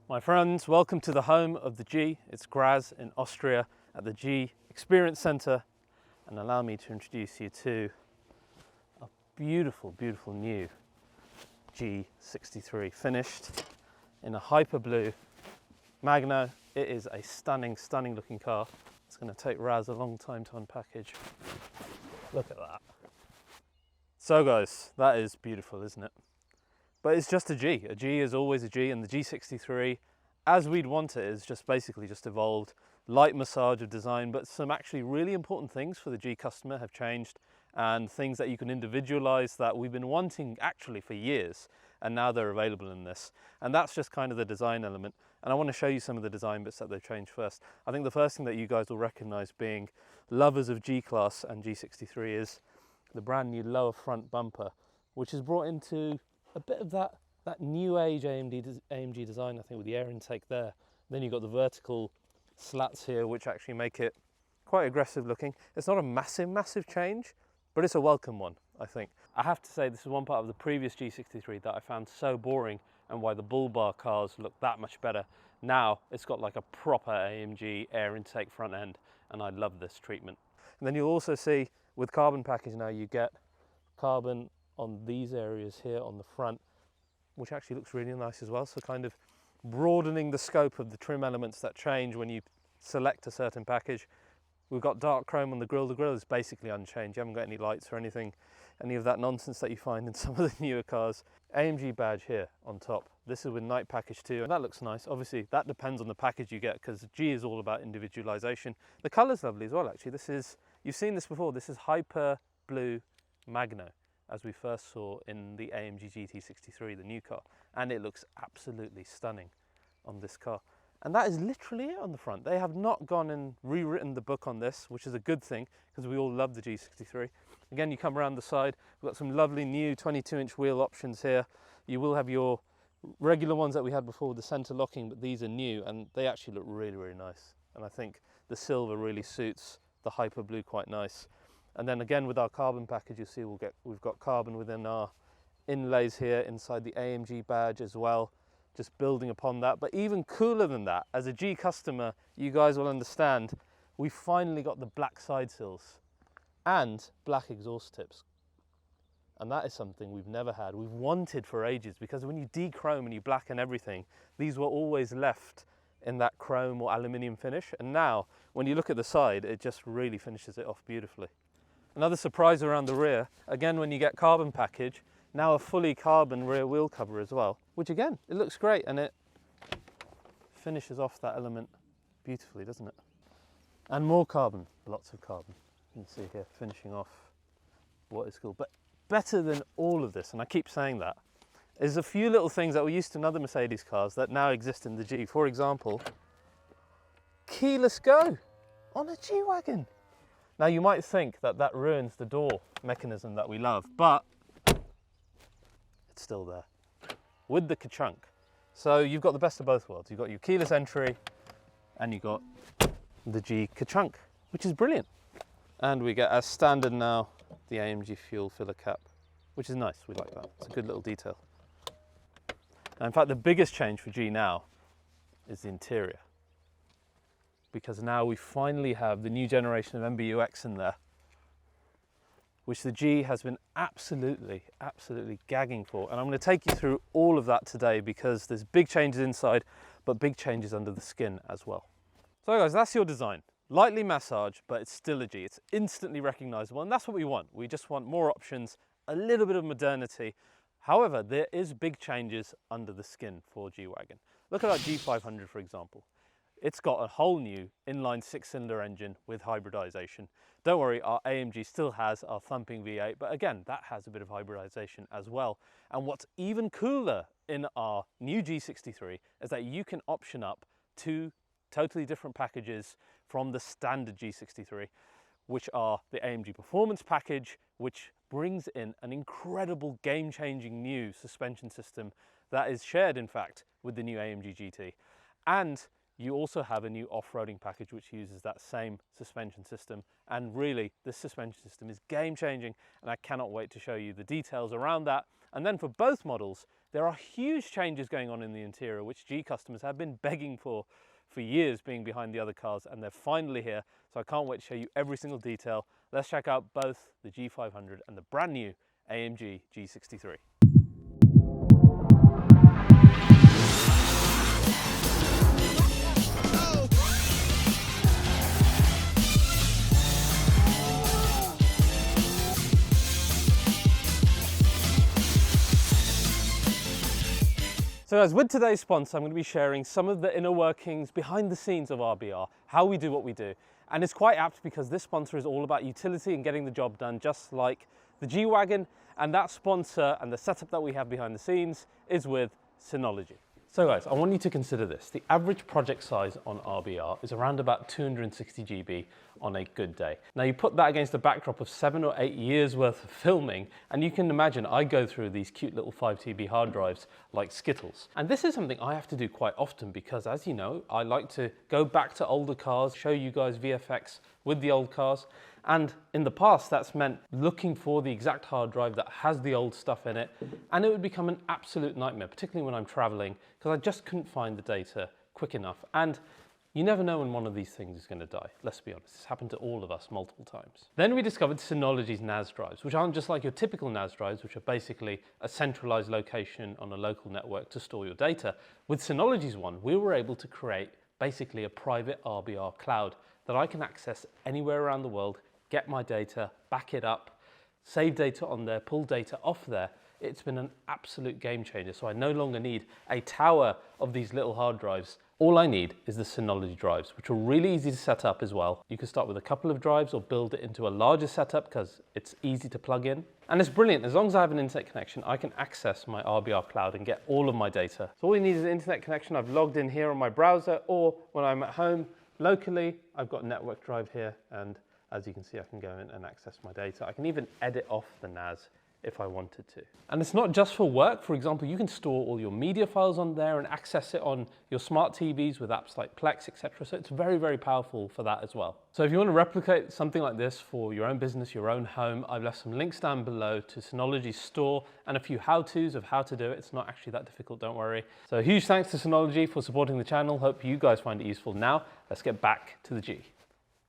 My friends, welcome to the home of the G. It's Graz in Austria at the G Experience Center, and allow me to introduce you to a beautiful, beautiful new G63 finished in a hyper blue Magno. It is a stunning, stunning looking car. It's going to take Raz a long time to unpackage. Look at that. So guys, that is beautiful, isn't it? But it's just a G. A G is always a G, and the G63, as we'd want it, is just basically just evolved. Light massage of design, but some actually really important things for the G customer have changed, and things that you can individualize that we've been wanting actually for years, and now they're available in this. And that's just kind of the design element. And I want to show you some of the design bits that they've changed first. I think the first thing that you guys will recognize, being lovers of G-Class and G63, is the brand new lower front bumper, which is brought into a bit of that new age AMG design, I think, with the air intake there. Then you've got the vertical slats here, which actually make it quite aggressive looking. It's not a massive change, but it's a welcome one, I think. I have to say, this is one part of the previous G63 that I found so boring, and why the bull bar cars look that much better. Now it's got like a proper AMG air intake front end, and I love this treatment. And then you'll also see with carbon package now, you get carbon on these areas here on the front, which actually looks really nice as well. So kind of broadening the scope of the trim elements that change when you select a certain package. We've got dark chrome on the grille. The grille is basically unchanged. You haven't got any lights or anything, any of that nonsense that you find in some of the newer cars. AMG badge here on top. This is with night package too, and that looks nice. Obviously that depends on the package you get, because G is all about individualization. The color's lovely as well, actually. This is, you've seen this before, this is hyper blue Magno, as we first saw in the AMG GT63, the new car, and it looks absolutely stunning on this car. And that is literally it on the front. They have not gone and rewritten the book on this, which is a good thing, because we all love the G63. Again, you come around the side, we've got some lovely new 22-inch wheel options here. You will have your regular ones that we had before with the center locking, but these are new, and they actually look really, really nice. And I think the silver really suits the hyper blue quite nice. And then again, with our carbon package, you see we've got carbon within our inlays here inside the AMG badge as well, just building upon that. But even cooler than that, as a G customer, you guys will understand, we finally got the black side sills and black exhaust tips. And that is something we've never had. We've wanted for ages, because when you de-chrome and you blacken everything, these were always left in that chrome or aluminium finish. And now, when you look at the side, it just really finishes it off beautifully. Another surprise around the rear, again, when you get carbon package, now a fully carbon rear wheel cover as well, which again, it looks great, and it finishes off that element beautifully, doesn't it? And more carbon, lots of carbon. You can see here, finishing off what is cool. But better than all of this, and I keep saying that, is a few little things that were used in other Mercedes cars that now exist in the G. For example, keyless go on a G-Wagon. Now you might think that that ruins the door mechanism that we love, but it's still there with the ka-chunk. So you've got the best of both worlds. You've got your keyless entry and you've got the G ka-chunk, which is brilliant. And we get, as standard now, the AMG fuel filler cap, which is nice. We like that. It's a good little detail. And in fact, the biggest change for G now is the interior, because now we finally have the new generation of MBUX in there, which the G has been absolutely gagging for. And I'm going to take you through all of that today, because there's big changes inside, but big changes under the skin as well. So guys, that's your design. Lightly massaged, but it's still a G. It's instantly recognizable, and that's what we want. We just want more options, a little bit of modernity. However, there is big changes under the skin for G-Wagon. Look at our G500, for example. It's got a whole new inline 6-cylinder engine with hybridization. Don't worry, our AMG still has our thumping V8, but again, that has a bit of hybridization as well. And what's even cooler in our new G63 is that you can option up two totally different packages from the standard G63, which are the AMG Performance package, which brings in an incredible game-changing new suspension system that is shared, in fact, with the new AMG GT. And you also have a new off-roading package which uses that same suspension system, and really this suspension system is game-changing, and I cannot wait to show you the details around that. And then for both models, There are huge changes going on in the interior, which G customers have been begging for years, being behind the other cars, and they're finally here. So I can't wait to show you every single detail. Let's check out both the G500 and the brand new AMG G63. So guys, with today's sponsor, I'm going to be sharing some of the inner workings behind the scenes of RBR, how we do what we do. And it's quite apt because this sponsor is all about utility and getting the job done, just like the G-Wagon. And that sponsor and the setup that we have behind the scenes is with Synology. So guys, I want you to consider this. The average project size on RBR is around about 260 GB on a good day. Now you put that against the backdrop of 7 or 8 years worth of filming, and you can imagine I go through these cute little 5 TB hard drives like Skittles. And this is something I have to do quite often because, as you know, I like to go back to older cars, show you guys VFX with the old cars. And in the past, that's meant looking for the exact hard drive that has the old stuff in it. And it would become an absolute nightmare, particularly when I'm traveling, because I just couldn't find the data quick enough. And you never know when one of these things is going to die. Let's be honest, it's happened to all of us multiple times. Then we discovered Synology's NAS drives, which aren't just like your typical NAS drives, which are basically a centralized location on a local network to store your data. With Synology's one, we were able to create basically a private RBR cloud that I can access anywhere around the world, get my data, back it up, save data on there, pull data off there. It's been an absolute game changer. So I no longer need a tower of these little hard drives. All I need is the Synology drives, which are really easy to set up as well. You can start with a couple of drives or build it into a larger setup because it's easy to plug in. And it's brilliant. As long as I have an internet connection, I can access my RBR cloud and get all of my data. So all you need is an internet connection. I've logged in here on my browser, or when I'm at home locally, I've got a network drive here, and as you can see, I can go in and access my data. I can even edit off the NAS if I wanted to. And it's not just for work. For example, you can store all your media files on there and access it on your smart TVs with apps like Plex, etc. So it's very, very powerful for that as well. So if you want to replicate something like this for your own business, your own home, I've left some links down below to Synology's store and a few how-tos of how to do it. It's not actually that difficult, don't worry. So huge thanks to Synology for supporting the channel. Hope you guys find it useful. Now, let's get back to the G.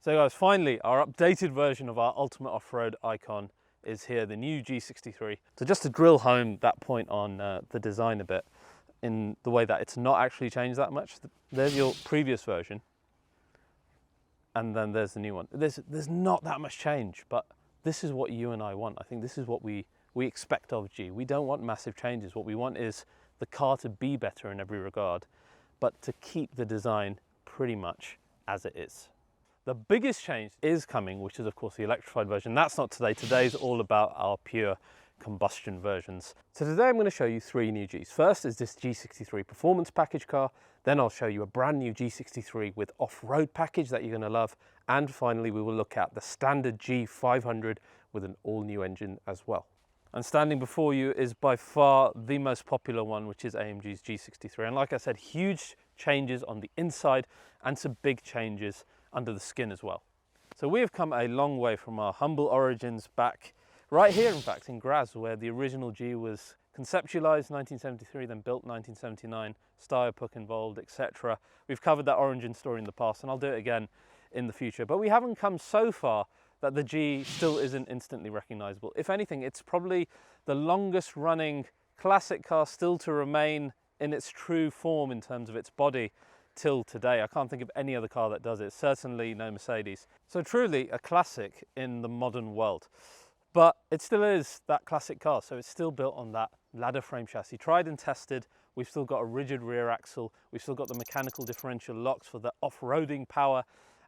So guys, finally, our updated version of our ultimate off-road icon is here, the new G63. So just to drill home that point on the design a bit, in the way that it's not actually changed that much. There's your previous version, and then there's the new one. There's not that much change, but this is what you and I want. I think this is what we expect of G. We don't want massive changes. What we want is the car to be better in every regard, but to keep the design pretty much as it is. The biggest change is coming, which is of course the electrified version. That's not today. Today's all about our pure combustion versions. So today I'm going to show you 3 new Gs. First is this G63 performance package car. Then I'll show you a brand new G63 with off-road package that you're going to love. And finally, we will look at the standard G500 with an all-new engine as well. And standing before you is by far the most popular one, which is AMG's G63. And like I said, huge changes on the inside and some big changes under the skin as well. So we have come a long way from our humble origins back right here, in fact, in Graz, where the original G was conceptualized 1973, then built 1979, Steyr involved, etc. We've covered that origin story in the past, and I'll do it again in the future. But we haven't come so far that the G still isn't instantly recognizable. If anything, it's probably the longest running classic car still to remain in its true form in terms of its body till today. I can't think of any other car that does it, certainly no Mercedes. So truly a classic in the modern world. But it still is that classic car, so it's still built on that ladder frame chassis. Tried and tested, we've still got a rigid rear axle, we've still got the mechanical differential locks for the off-roading power,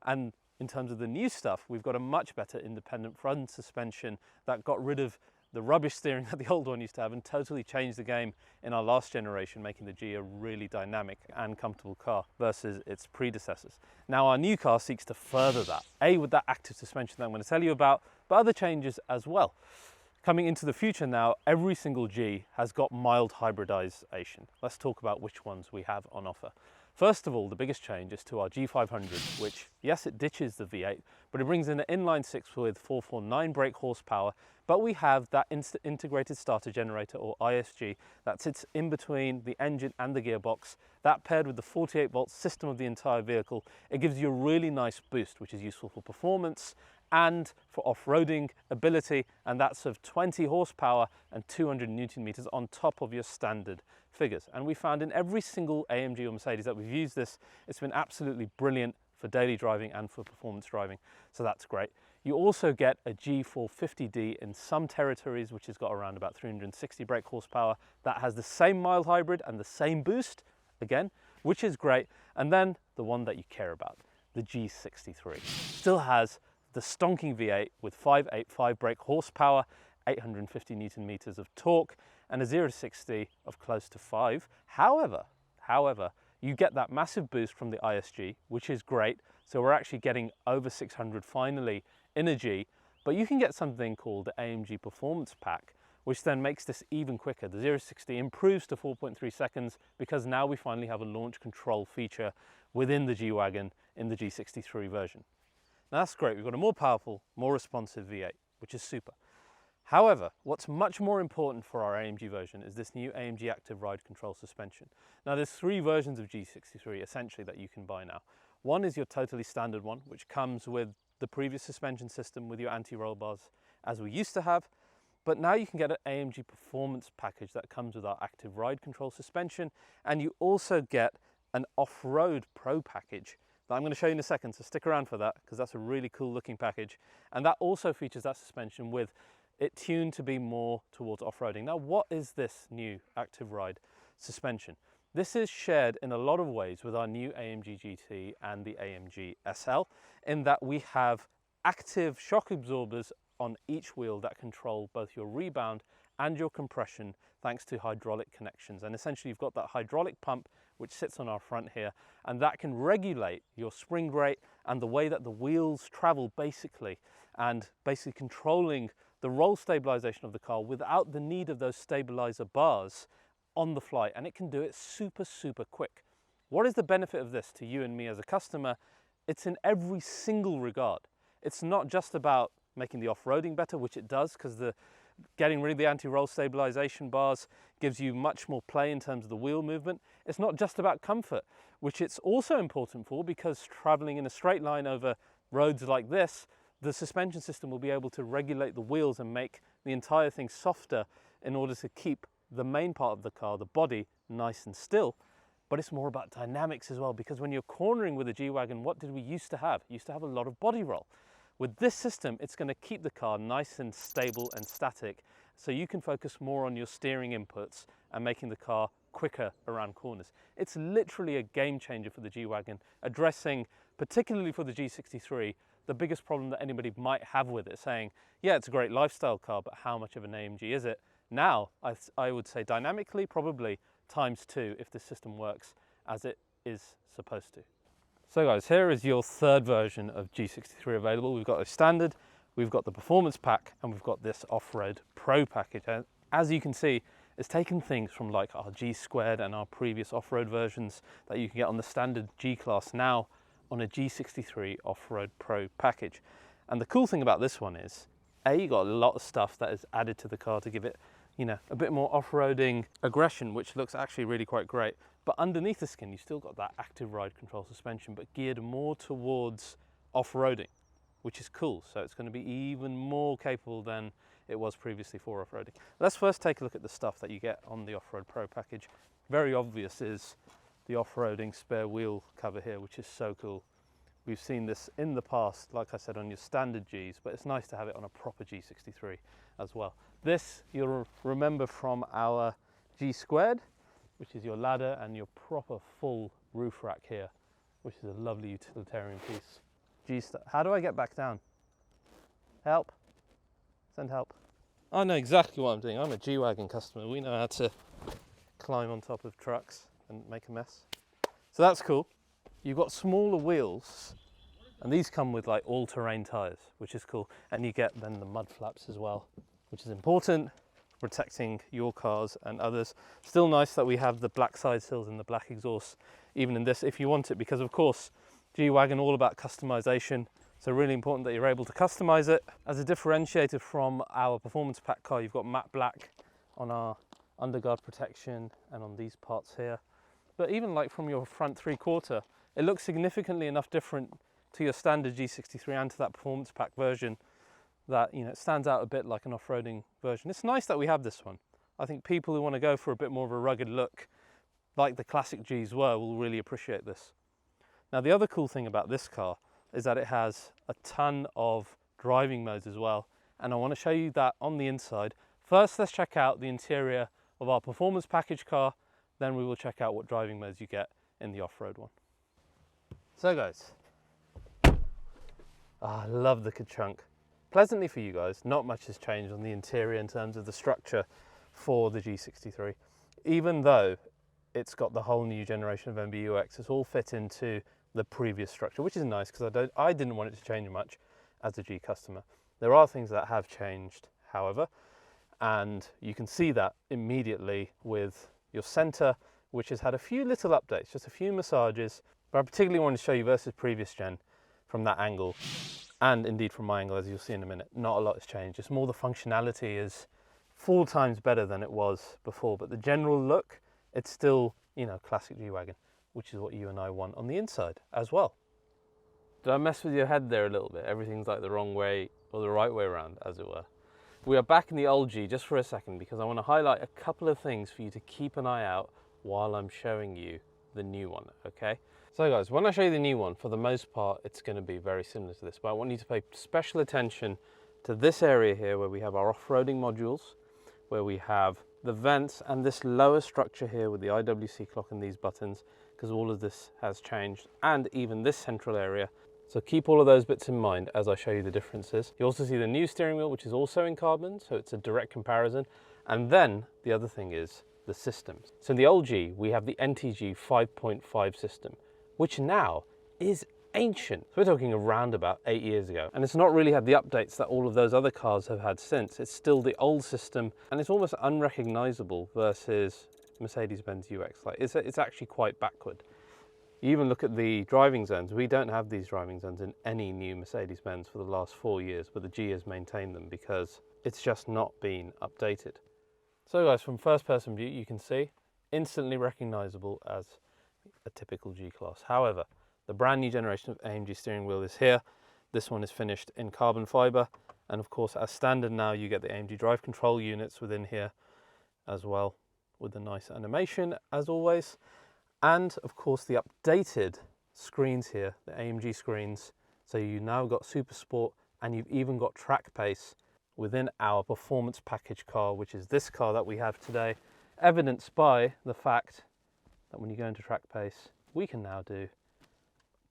and in terms of the new stuff, we've got a much better independent front suspension that got rid of the rubbish steering that the old one used to have and totally changed the game in our last generation, making the G a really dynamic and comfortable car versus its predecessors. Now our new car seeks to further that, A, with that active suspension that I'm going to tell you about, but other changes as well. Coming into the future now, every single G has got mild hybridization. Let's talk about which ones we have on offer. First of all, the biggest change is to our G500, which, yes, it ditches the V8, but it brings in an inline six with 449 brake horsepower, but we have that integrated starter generator, or ISG, that sits in between the engine and the gearbox. That paired with the 48-volt system of the entire vehicle, it gives you a really nice boost, which is useful for performance and for off-roading ability, and that's of 20 horsepower and 200 Newton meters on top of your standard figures. And we found in every single AMG or Mercedes that we've used this, it's been absolutely brilliant for daily driving and for performance driving, so that's great. You also get a G450D in some territories, which has got around about 360 brake horsepower. That has the same mild hybrid and the same boost, again, which is great. And then the one that you care about, the G63, still has the stonking V8 with 585 brake horsepower, 850 Newton meters of torque, and a 0 to 60 of close to 5. However, you get that massive boost from the ISG, which is great. So we're actually getting over 600 finally in a G, but you can get something called the AMG Performance Pack, which then makes this even quicker. The 0 to 60 improves to 4.3 seconds because now we finally have a launch control feature within the G-Wagon in the G63 version. Now that's great, we've got a more powerful, more responsive V8, which is super. However, what's much more important for our AMG version is this new AMG Active Ride Control suspension. Now there's three versions of G63 essentially that you can buy now. One is your totally standard one, which comes with the previous suspension system with your anti-roll bars as we used to have, but now you can get an AMG Performance package that comes with our Active Ride Control suspension, and you also get an Off-Road-Pro package that I'm going to show you in a second, so stick around for that because that's a really cool looking package, and that also features that suspension with it tuned to be more towards off-roading. Now what is this new Active Ride suspension? This is shared in a lot of ways with our new AMG GT and the AMG SL, in that we have active shock absorbers on each wheel that control both your rebound and your compression thanks to hydraulic connections. And essentially you've got that hydraulic pump which sits on our front here, and that can regulate your spring rate and the way that the wheels travel basically controlling the roll stabilization of the car without the need of those stabilizer bars on the fly, and it can do it super quick. What is the benefit of this to you and me as a customer? It's in every single regard. It's not just about making the off-roading better, which it does, because getting rid of the anti-roll stabilization bars gives you much more play in terms of the wheel movement. It's not just about comfort, which it's also important for, because traveling in a straight line over roads like this, the suspension system will be able to regulate the wheels and make the entire thing softer in order to keep the main part of the car, the body, nice and still. But it's more about dynamics as well, because when you're cornering with a G-Wagon, what did we used to have? We used to have a lot of body roll. With this system, it's going to keep the car nice and stable and static, so you can focus more on your steering inputs and making the car quicker around corners. It's literally a game changer for the G-Wagon, addressing, particularly for the G63, the biggest problem that anybody might have with it, saying, yeah, it's a great lifestyle car, but how much of an AMG is it? Now, I would say dynamically, probably ×2 if the system works as it is supposed to. So guys, here is your third version of G63 available. We've got a standard, we've got the performance pack, and we've got this off-road pro package. And as you can see, it's taken things from like our G2 and our previous off-road versions that you can get on the standard G-Class now on a G63 Off-Road Pro package. And the cool thing about this one is, you got a lot of stuff that is added to the car to give it, you know, a bit more off-roading aggression, which looks actually really quite great. But underneath the skin, you still got that Active Ride Control suspension, but geared more towards off-roading, which is cool. So it's going to be even more capable than it was previously for off-roading. Let's first take a look at the stuff that you get on the Off-Road Pro package. Very obvious is the off-roading spare wheel cover here, which is so cool. We've seen this in the past, like I said, on your standard Gs, but it's nice to have it on a proper G63 as well. This you'll remember from our G2, which is your ladder and your proper full roof rack here, which is a lovely utilitarian piece. How do I get back down? Help. Send help. I know exactly what I'm doing. I'm a G-Wagon customer. We know how to climb on top of trucks and make a mess. So that's cool. You've got smaller wheels, and these come with like all-terrain tires, which is cool. And you get then the mud flaps as well. which is important, protecting your cars and others. Still nice that we have the black side sills and the black exhaust even in this if you want it, because of course G-Wagon all about customization, so really important that you're able to customize it. As a differentiator from our performance pack car, you've got matte black on our underguard protection and on these parts here, but even like from your front 3/4, it looks significantly enough different to your standard G63 and to that performance pack version that, you know, it stands out a bit like an off-roading version. It's nice that we have this one. I think people who want to go for a bit more of a rugged look, like the classic Gs were, will really appreciate this. Now, the other cool thing about this car is that it has a ton of driving modes as well, and I want to show you that on the inside. First, let's check out the interior of our performance package car, then we will check out what driving modes you get in the off-road one. So guys, I love the trunk. Pleasantly for you guys, not much has changed on the interior in terms of the structure for the G63. Even though it's got the whole new generation of MBUX, it's all fit into the previous structure, which is nice because I didn't want it to change much as a G customer. There are things that have changed, however, and you can see that immediately with your center, which has had a few little updates, just a few massages, but I particularly want to show you versus previous gen from that angle. And indeed from my angle, as you'll see in a minute, not a lot has changed. Just more the functionality is 4 times better than it was before. But the general look, it's still, you know, classic G-Wagon, which is what you and I want on the inside as well. Did I mess with your head there a little bit? Everything's like the wrong way or the right way around, as it were. We are back in the old G just for a second because I want to highlight a couple of things for you to keep an eye out while I'm showing you the new one, okay? So guys, when I show you the new one, for the most part, it's going to be very similar to this, but I want you to pay special attention to this area here where we have our off-roading modules, where we have the vents and this lower structure here with the IWC clock and these buttons, because all of this has changed, and even this central area. So keep all of those bits in mind as I show you the differences. You also see the new steering wheel, which is also in carbon, so it's a direct comparison. And then the other thing is the systems. So in the old G, we have the NTG 5.5 system, which now is ancient. So we're talking around about 8 years ago. And it's not really had the updates that all of those other cars have had since. It's still the old system, and it's almost unrecognizable versus Mercedes-Benz UX. Like it's actually quite backward. You even look at the driving zones. We don't have these driving zones in any new Mercedes-Benz for the last 4 years, but the G has maintained them because it's just not been updated. So guys, from first person view, you can see instantly recognizable as a typical G-Class. However, the brand new generation of AMG steering wheel is here. This one is finished in carbon fiber, and of course as standard now you get the AMG drive control units within here as well, with the nice animation as always, and of course the updated screens here, the AMG screens. So you now got Super Sport, and you've even got track pace within our performance package car, which is this car that we have today, evidenced by the fact that when you go into track pace, we can now do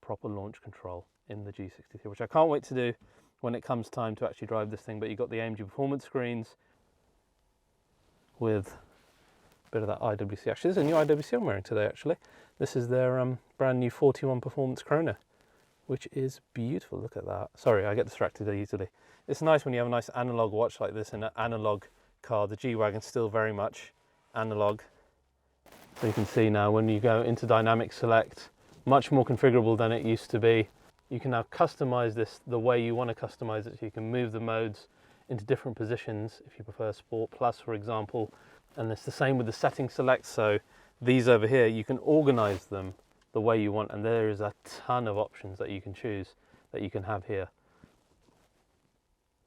proper launch control in the G63, which I can't wait to do when it comes time to actually drive this thing. But you've got the AMG performance screens with a bit of that IWC. Actually, there's a new IWC I'm wearing today, actually. This is their brand new 41 Performance Chrono, which is beautiful. Look at that. Sorry, I get distracted easily. It's nice when you have a nice analog watch like this in an analog car. The G-Wagon's still very much analog. So you can see now when you go into dynamic select, much more configurable than it used to be. You can now customize this the way you want to customize it, so you can move the modes into different positions if you prefer Sport Plus, for example. And it's the same with the setting select. So these over here, you can organize them the way you want, and there is a ton of options that you can choose, that you can have here.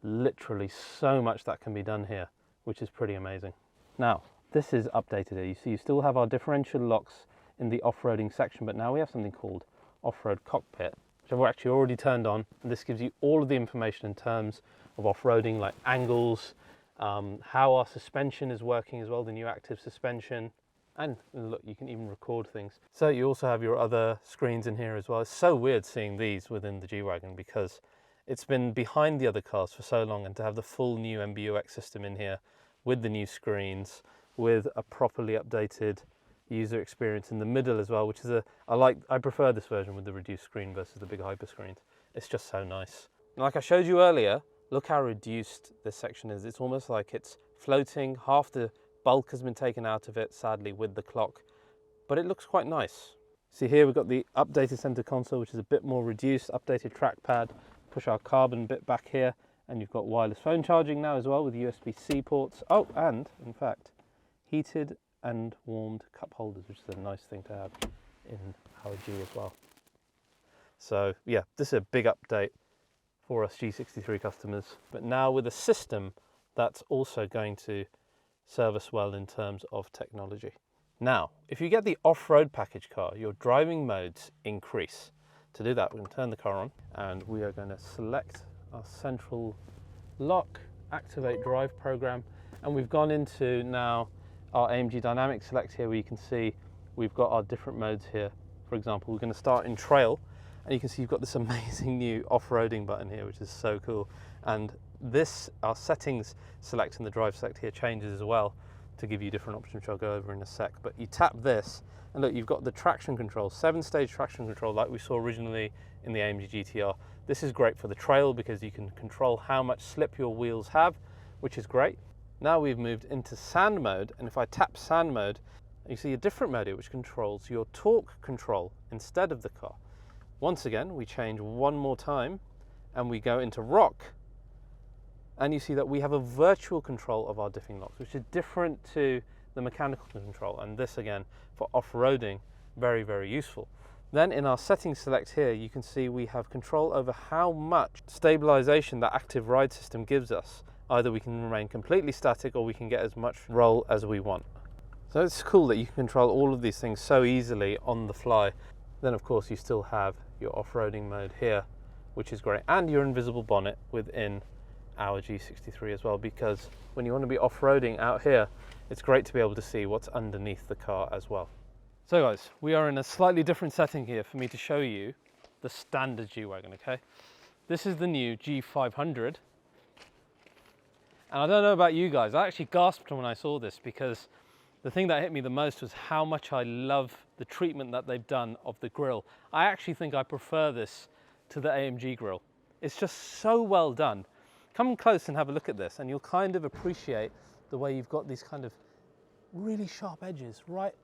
Literally so much that can be done here, which is pretty amazing. Now, this is updated here. You see, you still have our differential locks in the off-roading section, but now we have something called off-road cockpit, which I've actually already turned on, and this gives you all of the information in terms of off-roading, like angles, how our suspension is working as well, the new active suspension, and look, you can even record things. So you also have your other screens in here as well. It's so weird seeing these within the G-Wagon because it's been behind the other cars for so long, and to have the full new MBUX system in here with the new screens, with a properly updated user experience in the middle as well, which is I prefer this version with the reduced screen versus the big hyper screens. It's just so nice. Like I showed you earlier, Look how reduced this section is. It's almost like it's floating. Half the bulk has been taken out of it, sadly, with the clock, but it looks quite nice. See here, we've got the updated center console, which is a bit more reduced, updated trackpad, push our carbon bit back here, and you've got wireless phone charging now as well with USB-C ports. Oh, and in fact, heated and warmed cup holders, which is a nice thing to have in our G as well. So yeah, this is a big update for us G63 customers, but now with a system that's also going to serve us well in terms of technology. Now, if you get the off-road package car, your driving modes increase. To do that, we're going to turn the car on and we are going to select our central lock, activate drive program, and we've gone into now our AMG Dynamic Select here, where you can see we've got our different modes here. For example, we're going to start in trail, and you can see you've got this amazing new off-roading button here, which is so cool. And this, our settings select in the drive select here, changes as well to give you different options, which I'll go over in a sec. But you tap this and look, you've got the traction control, 7-stage traction control like we saw originally in the AMG GTR. This is great for the trail because you can control how much slip your wheels have, which is great. Now we've moved into sand mode, and if I tap sand mode, you see a different mode here which controls your torque control instead of the car. Once again, we change one more time and we go into rock, and you see that we have a virtual control of our diffing locks, which is different to the mechanical control, and this again for off-roading, very, very useful. Then in our settings select here, you can see we have control over how much stabilization that active ride system gives us. Either we can remain completely static or we can get as much roll as we want. So it's cool that you can control all of these things so easily on the fly. Then of course you still have your off-roading mode here, which is great, and your invisible bonnet within our G63 as well, because when you want to be off-roading out here, it's great to be able to see what's underneath the car as well. So guys, we are in a slightly different setting here for me to show you the standard G-Wagon, okay? This is the new G500. And I don't know about you guys, I actually gasped when I saw this, because the thing that hit me the most was how much I love the treatment that they've done of the grille. I actually think I prefer this to the AMG grille. It's just so well done. Come close and have a look at this and you'll kind of appreciate the way you've got these kind of really sharp edges right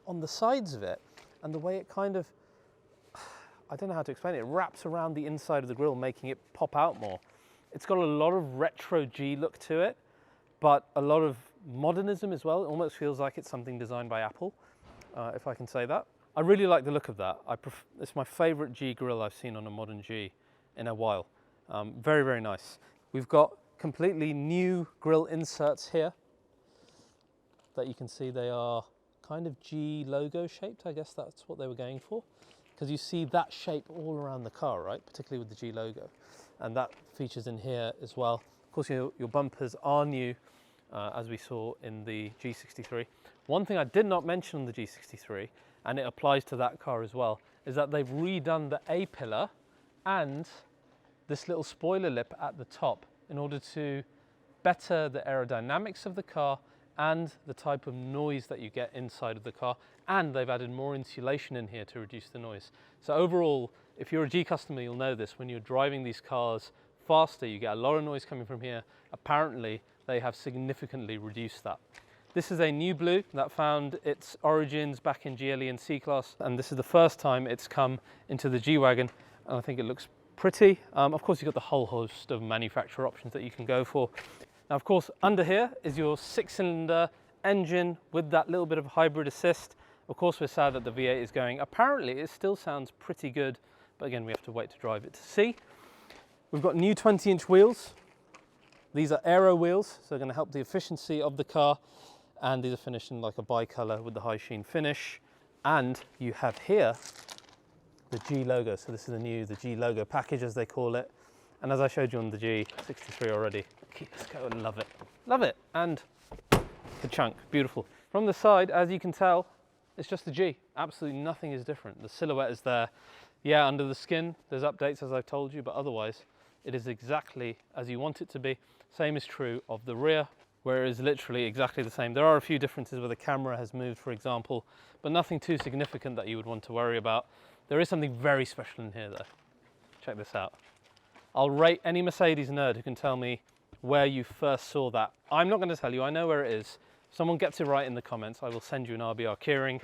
on the sides of it, and the way it kind of, I don't know how to explain it, wraps around the inside of the grille, making it pop out more. It's got a lot of retro G look to it, but a lot of modernism as well. It almost feels like it's something designed by Apple, if I can say that. I really like the look of that. It's my favorite G grille I've seen on a modern G in a while. Very, very nice. We've got completely new grille inserts here that you can see they are kind of G logo shaped. I guess that's what they were going for, because you see that shape all around the car, right? Particularly with the G logo. And that features in here as well. Of course, your bumpers are new, as we saw in the G63. One thing I did not mention on the G63, and it applies to that car as well, is that they've redone the A-pillar and this little spoiler lip at the top in order to better the aerodynamics of the car and the type of noise that you get inside of the car. And they've added more insulation in here to reduce the noise. So overall, if you're a G customer, you'll know this. When you're driving these cars faster, you get a lot of noise coming from here. Apparently, they have significantly reduced that. This is a new blue that found its origins back in GLE and C-Class, and this is the first time it's come into the G-Wagon, and I think it looks pretty. Of course, you've got the whole host of manufacturer options that you can go for. Now, of course, under here is your 6-cylinder engine with that little bit of hybrid assist. Of course, we're sad that the V8 is going. Apparently, it still sounds pretty good, but again, we have to wait to drive it to see. We've got new 20-inch wheels. These are aero wheels, so they're going to help the efficiency of the car, and these are finished in like a bi-color with the high sheen finish. And you have here the G logo. So this is the G logo package, as they call it. And as I showed you on the G63 already, keep this going, love it. Love it, and the chunk, beautiful. From the side, as you can tell, it's just a G. Absolutely nothing is different. The silhouette is there. Yeah, under the skin, there's updates, as I've told you, but otherwise, it is exactly as you want it to be. Same is true of the rear, where it is literally exactly the same. There are a few differences where the camera has moved, for example, but nothing too significant that you would want to worry about. There is something very special in here, though. Check this out. I'll rate any Mercedes nerd who can tell me where you first saw that. I'm not going to tell you, I know where it is. If someone gets it right in the comments, I will send you an RBR keyring.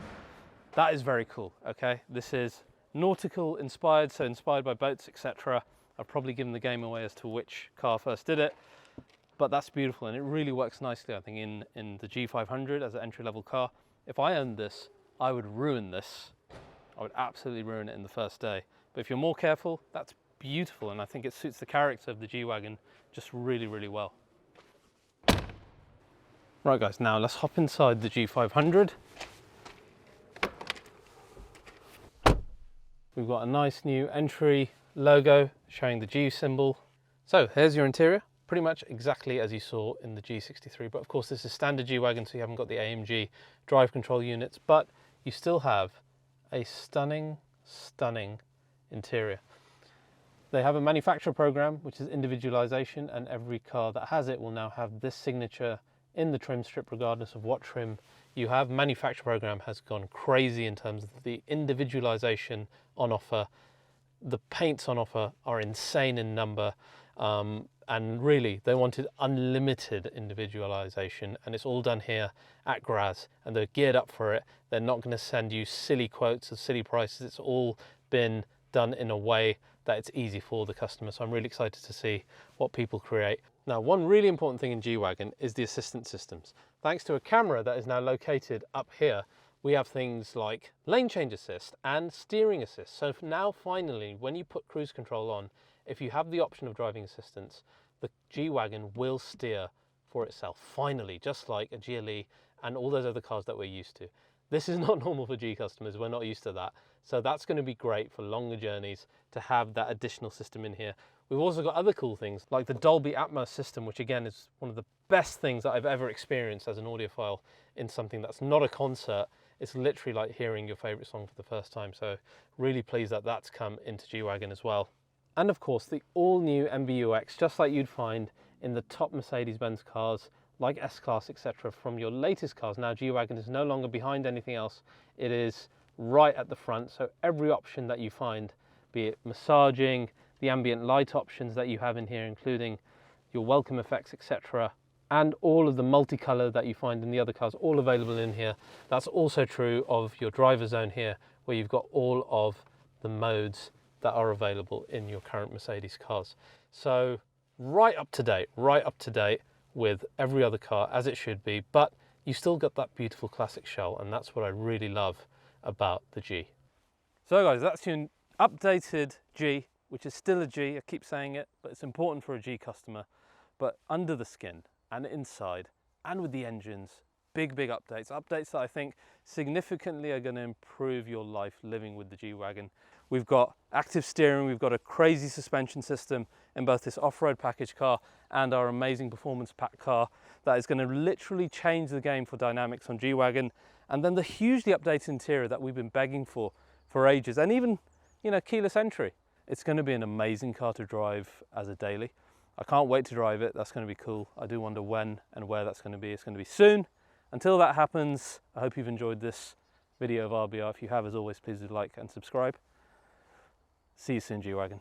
That is very cool, okay? This is nautical inspired, so inspired by boats, etc. I've probably given the game away as to which car first did it, but that's beautiful, and it really works nicely, I think, in the G500 as an entry-level car. If I owned this, I would ruin this. I would absolutely ruin it in the first day. But if you're more careful, that's beautiful, and I think it suits the character of the G-Wagon just really, really well. Right guys, now let's hop inside the G500. We've got a nice new entry logo showing the G symbol. So here's your interior, pretty much exactly as you saw in the G63, but of course this is standard G-Wagon, so you haven't got the AMG drive control units, but you still have a stunning, stunning interior. They have a manufacturer program, which is individualization, and every car that has it will now have this signature in the trim strip, regardless of what trim you have. Manufacturer program has gone crazy in terms of the individualization on offer. The paints on offer are insane in number, and really they wanted unlimited individualization, and it's all done here at Graz, and they're geared up for it. They're not going to send you silly quotes or silly prices. It's all been done in a way that it's easy for the customer, so I'm really excited to see what people create. Now, one really important thing in G-Wagon is the assistance systems. Thanks to a camera that is now located up here, we have things like lane change assist and steering assist. So now finally, when you put cruise control on, if you have the option of driving assistance, the G-Wagon will steer for itself, finally, just like a GLE and all those other cars that we're used to. This is not normal for G customers, we're not used to that. So that's going to be great for longer journeys to have that additional system in here. We've also got other cool things like the Dolby Atmos system, which again is one of the best things that I've ever experienced as an audiophile in something that's not a concert. It's literally like hearing your favorite song for the first time. So really pleased that that's come into G-Wagon as well. And of course the all new MBUX, just like you'd find in the top Mercedes-Benz cars like S-Class, etc. from your latest cars. Now G-Wagon is no longer behind anything else. It is right at the front. So every option that you find, be it massaging, the ambient light options that you have in here, including your welcome effects, etc. and all of the multicolor that you find in the other cars, all available in here. That's also true of your driver zone here, where you've got all of the modes that are available in your current Mercedes cars. So right up to date with every other car, as it should be, but you still got that beautiful classic shell, and that's what I really love about the G. So guys, that's your updated G, which is still a G, I keep saying it, but it's important for a G customer. But under the skin and inside and with the engines, big updates that I think significantly are going to improve your life living with the G-Wagon. We've got active steering, we've got a crazy suspension system in both this off-road package car and our amazing performance pack car that is going to literally change the game for dynamics on G-Wagon. And then the hugely updated interior that we've been begging for ages, and even, you know, keyless entry. It's going to be an amazing car to drive as a daily. I can't wait to drive it. That's going to be cool. I do wonder when and where that's going to be. It's going to be soon. Until that happens, I hope you've enjoyed this video of RBR. If you have, as always, please do like and subscribe. See you soon, G-Wagon.